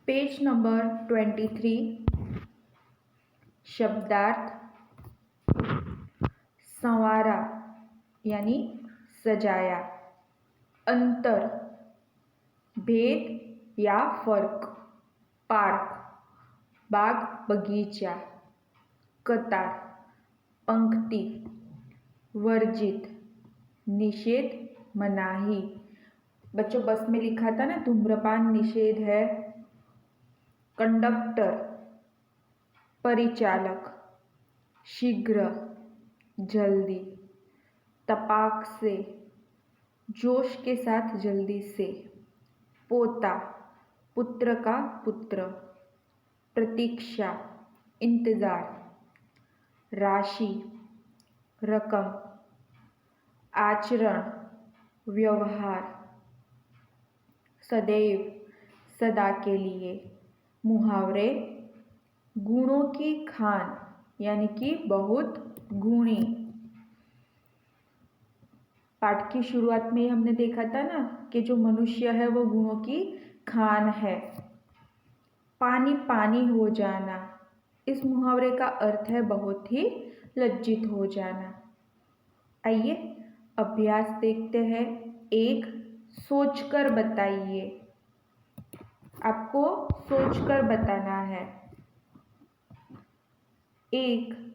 Page number 23। शब्दार्थ। संवारा यानी सजाया। अंतर, भेद या फर्क। पार्क, बाग बगीचा। कतार, पंक्ति। वर्जित, निषेध, मनाही। बच्चों बस में लिखा था ना, धूम्रपान निषेध है। कंडक्टर, परिचालक। शीघ्र, जल्दी। तपाक से, जोश के साथ, जल्दी से। पोता, पुत्र का पुत्र। प्रतीक्षा, इंतजार। राशि, रकम। आचरण, व्यवहार। सदैव, सदा के लिए। मुहावरे, गुणों की खान यानी कि बहुत गुणी। पाठ की शुरुआत में हमने देखा था ना कि जो मनुष्य है वो गुणों की खान है। पानी पानी हो जाना, इस मुहावरे का अर्थ है बहुत ही लज्जित हो जाना। आइए अभ्यास देखते हैं। एक, सोचकर बताइए। आपको सोचकर बताना है। एक,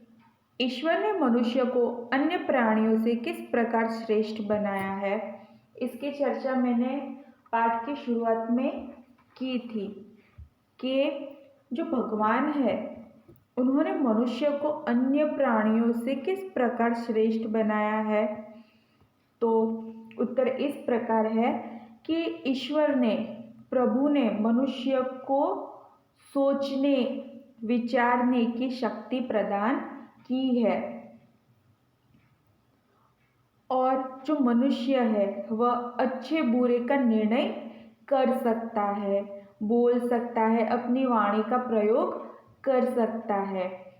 ईश्वर ने मनुष्य को अन्य प्राणियों से किस प्रकार श्रेष्ठ बनाया है। इसकी चर्चा मैंने पाठ की शुरुआत में की थी कि जो भगवान है उन्होंने मनुष्य को अन्य प्राणियों से किस प्रकार श्रेष्ठ बनाया है। तो उत्तर इस प्रकार है कि ईश्वर ने, प्रभु ने मनुष्य को सोचने विचारने की शक्ति प्रदान की है। और जो मनुष्य है वह अच्छे बुरे का निर्णय कर सकता है, बोल सकता है, अपनी वाणी का प्रयोग कर सकता है।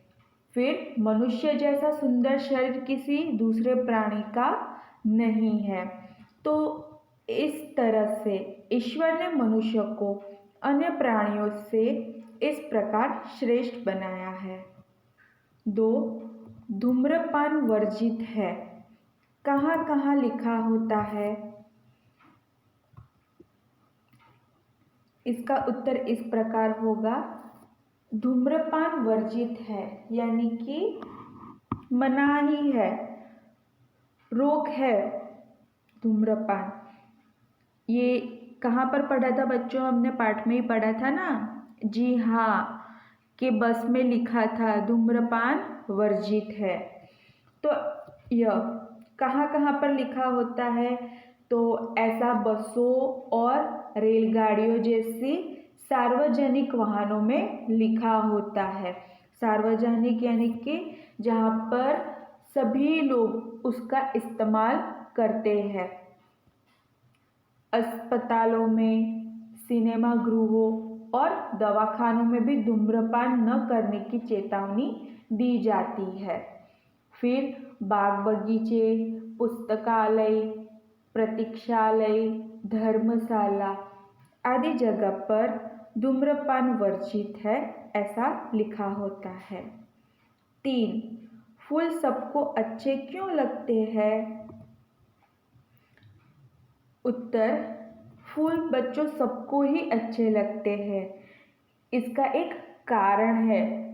फिर मनुष्य जैसा सुंदर शरीर किसी दूसरे प्राणी का नहीं है। तो इस तरह से ईश्वर ने मनुष्य को अन्य प्राणियों से इस प्रकार श्रेष्ठ बनाया है। दो, धूम्रपान वर्जित है। कहाँ कहाँ लिखा होता है। इसका उत्तर इस प्रकार होगा, धूम्रपान वर्जित है यानी कि मनाही है, रोक है धूम्रपान। ये कहाँ पर पढ़ा था बच्चों, हमने पाठ में ही पढ़ा था ना। जी हाँ, कि बस में लिखा था धूम्रपान वर्जित है। तो यह कहाँ कहाँ पर लिखा होता है, तो ऐसा बसों और रेलगाड़ियों जैसी सार्वजनिक वाहनों में लिखा होता है। सार्वजनिक यानी कि जहाँ पर सभी लोग उसका इस्तेमाल करते हैं। अस्पतालों में, सिनेमा गृहों और दवाखानों में भी धूम्रपान न करने की चेतावनी दी जाती है। फिर बाग बगीचे, पुस्तकालय, प्रतीक्षालय, धर्मशाला आदि जगह पर धूम्रपान वर्जित है ऐसा लिखा होता है। 3, फूल सबको अच्छे क्यों लगते हैं। उत्तर, फूल बच्चों सबको ही अच्छे लगते हैं। इसका एक कारण है।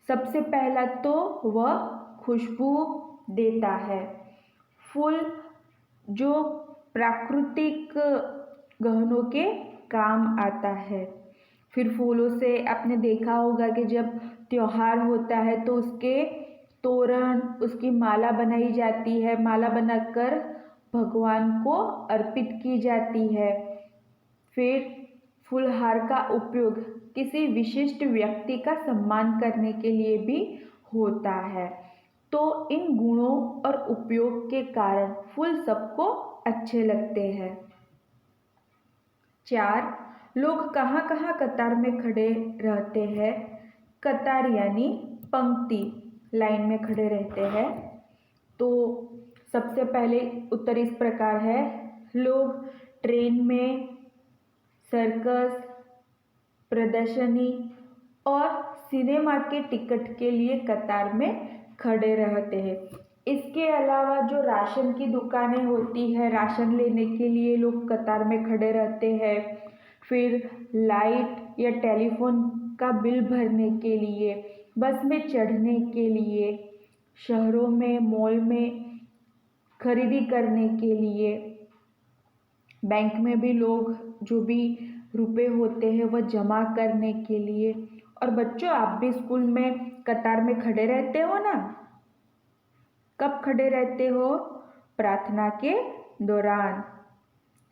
सबसे पहला तो वह खुशबू देता है। फूल जो प्राकृतिक गहनों के काम आता है। फिर फूलों से आपने देखा होगा कि जब त्योहार होता है तो उसके तोरण, उसकी माला बनाई जाती है। माला बनाकर भगवान को अर्पित की जाती है। फिर फूलहार का उपयोग किसी विशिष्ट व्यक्ति का सम्मान करने के लिए भी होता है। तो इन गुणों और उपयोग के कारण फूल सबको अच्छे लगते हैं। 4, लोग कहाँ कहाँ कतार में खड़े रहते हैं। कतार यानी पंक्ति, लाइन में खड़े रहते हैं। तो सबसे पहले उत्तर इस प्रकार है, लोग ट्रेन में, सर्कस, प्रदर्शनी और सिनेमा के टिकट के लिए कतार में खड़े रहते हैं। इसके अलावा जो राशन की दुकानें होती है, राशन लेने के लिए लोग कतार में खड़े रहते हैं। फिर लाइट या टेलीफोन का बिल भरने के लिए, बस में चढ़ने के लिए, शहरों में मॉल में खरीदी करने के लिए, बैंक में भी लोग जो भी रुपए होते हैं वह जमा करने के लिए। और बच्चों, आप भी स्कूल में कतार में खड़े रहते हो ना? कब खड़े रहते हो? प्रार्थना के दौरान।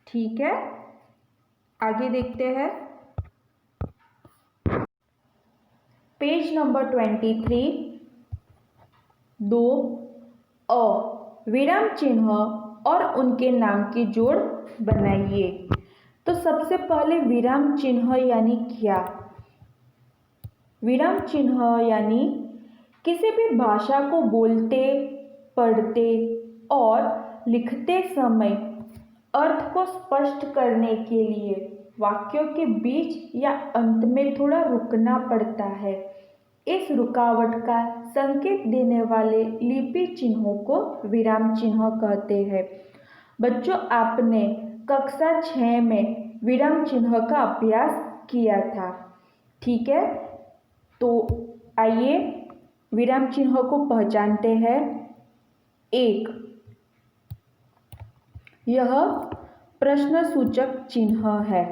ठीक है, आगे देखते हैं। Page number 23। दो अ विराम चिन्ह और उनके नाम की जोड़ बनाइए। तो सबसे पहले विराम चिन्ह यानी क्या? विराम चिन्ह यानी किसी भी भाषा को बोलते, पढ़ते और लिखते समय अर्थ को स्पष्ट करने के लिए वाक्यों के बीच या अंत में थोड़ा रुकना पड़ता है। इस रुकावट का संकेत देने वाले लिपि चिन्हों को विराम चिन्ह कहते हैं। बच्चों, आपने कक्षा 6 में विराम चिन्ह का अभ्यास किया था, ठीक है? तो आइए विराम चिन्ह को पहचानते हैं। 1, यह प्रश्नसूचक चिन्ह है।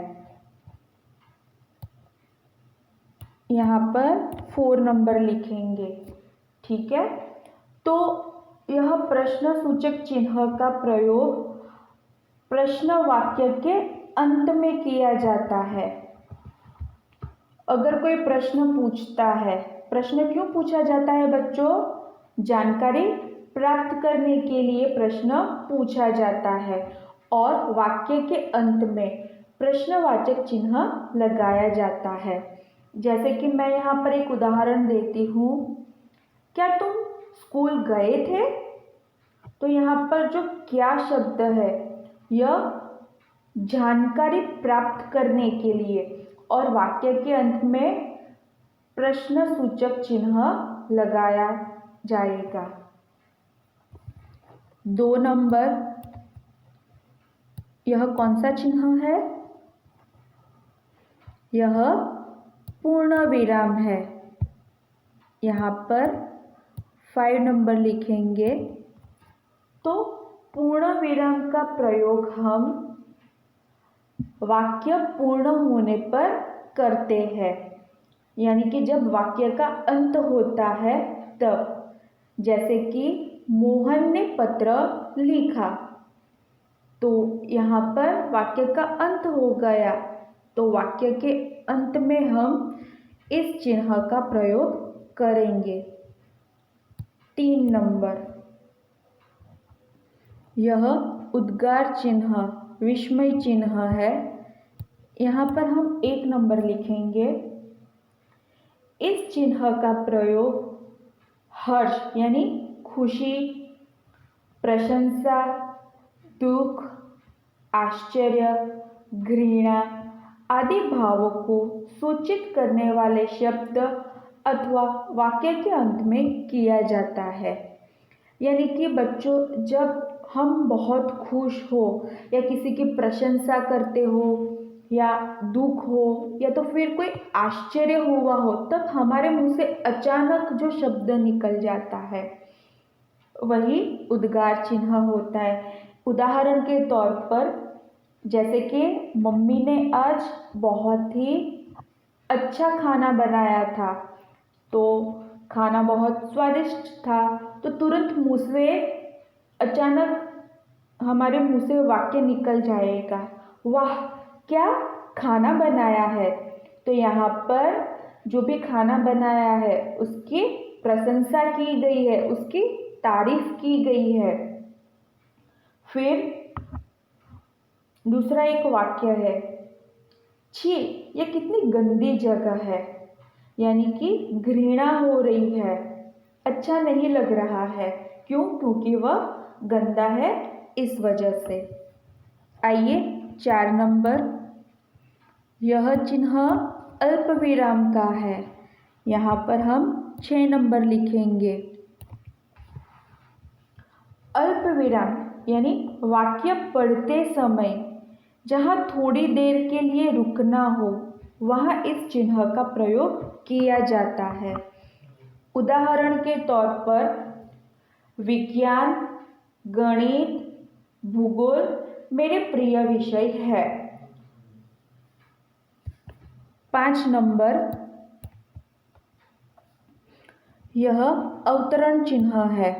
यहाँ पर 4 नंबर लिखेंगे, ठीक है? तो यह प्रश्नसूचक चिन्ह का प्रयोग प्रश्न वाक्य के अंत में किया जाता है। अगर कोई प्रश्न पूछता है, प्रश्न क्यों पूछा जाता है बच्चों? जानकारी प्राप्त करने के लिए प्रश्न पूछा जाता है और वाक्य के अंत में प्रश्नवाचक चिन्ह लगाया जाता है। जैसे कि मैं यहाँ पर एक उदाहरण देती हूँ। क्या तुम स्कूल गए थे? तो यहाँ पर जो क्या शब्द है, यह जानकारी प्राप्त करने के लिए और वाक्य के अंत में प्रश्नसूचक चिन्ह लगाया जाएगा। 2 नंबर, यह कौन सा चिन्ह है? यह पूर्ण विराम है। यहाँ पर 5 नंबर लिखेंगे। तो पूर्ण विराम का प्रयोग हम वाक्य पूर्ण होने पर करते हैं, यानी कि जब वाक्य का अंत होता है तब। जैसे कि मोहन ने पत्र लिखा, तो यहाँ पर वाक्य का अंत हो गया, तो वाक्य के अंत में हम इस चिन्ह का प्रयोग करेंगे। 3 नंबर, यह उद्गार चिन्ह, विस्मय चिन्ह है। यहाँ पर हम 1 नंबर लिखेंगे। इस चिन्ह का प्रयोग हर्ष यानी खुशी, प्रशंसा, दुख, आश्चर्य, घृणा आदि भावों को सूचित करने वाले शब्द अथवा वाक्य के अंत में किया जाता है। यानी कि बच्चों, जब हम बहुत खुश हो या किसी की प्रशंसा करते हो या दुख हो या तो फिर कोई आश्चर्य हुआ हो, तब हमारे मुंह से अचानक जो शब्द निकल जाता है वही उद्गार चिन्ह होता है। उदाहरण के तौर पर, जैसे कि मम्मी ने आज बहुत ही अच्छा खाना बनाया था, तो खाना बहुत स्वादिष्ट था, तो तुरंत मुंह से अचानक हमारे मुंह से वाक्य निकल जाएगा, वाह क्या खाना बनाया है। तो यहाँ पर जो भी खाना बनाया है उसकी प्रशंसा की गई है, उसकी तारीफ की गई है। फिर दूसरा एक वाक्य है, छी ये कितनी गंदी जगह है, यानी कि घृणा हो रही है, अच्छा नहीं लग रहा है। क्यों? क्योंकि वह गंदा है, इस वजह से। आइए 4 नंबर, यह चिन्ह अल्प विराम का है। यहाँ पर हम 6 नंबर लिखेंगे। अल्प विराम यानी वाक्य पढ़ते समय जहाँ थोड़ी देर के लिए रुकना हो वहाँ इस चिन्ह का प्रयोग किया जाता है। उदाहरण के तौर पर विज्ञान, गणित, भूगोल मेरे प्रिय विषय है। 5 नंबर, यह अवतरण चिन्ह है।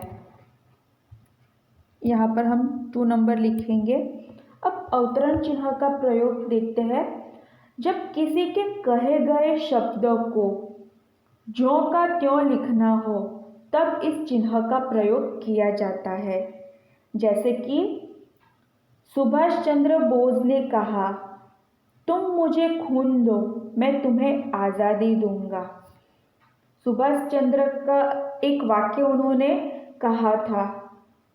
यहाँ पर हम 2 नंबर लिखेंगे। अब अवतरण चिन्ह का प्रयोग देखते हैं। जब किसी के कहे गए शब्दों को ज्यों का त्यों लिखना हो तब इस चिन्ह का प्रयोग किया जाता है। जैसे कि सुभाष चंद्र बोस ने कहा, तुम मुझे खून दो, मैं तुम्हें आज़ादी दूंगा। सुभाष चंद्र का एक वाक्य उन्होंने कहा था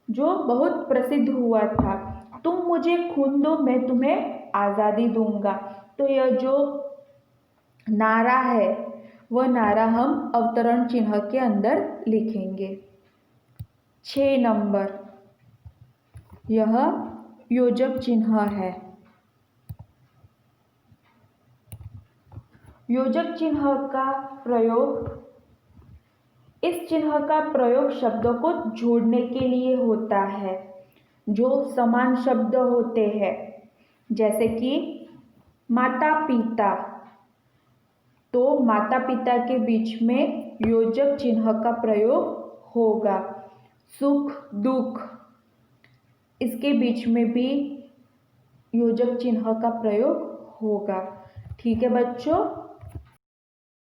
जो बहुत प्रसिद्ध हुआ था, तुम मुझे खून दो, मैं तुम्हें आज़ादी दूंगा। तो यह जो नारा है वह नारा हम अवतरण चिन्ह के अंदर लिखेंगे। 6 नंबर, यह योजक चिन्ह है। योजक चिन्ह का प्रयोग, इस चिन्ह का प्रयोग शब्दों को जोड़ने के लिए होता है जो समान शब्द होते हैं। जैसे कि माता पिता, तो माता पिता के बीच में योजक चिन्ह का प्रयोग होगा। सुख दुख, इसके बीच में भी योजक चिन्ह का प्रयोग होगा। ठीक है बच्चों,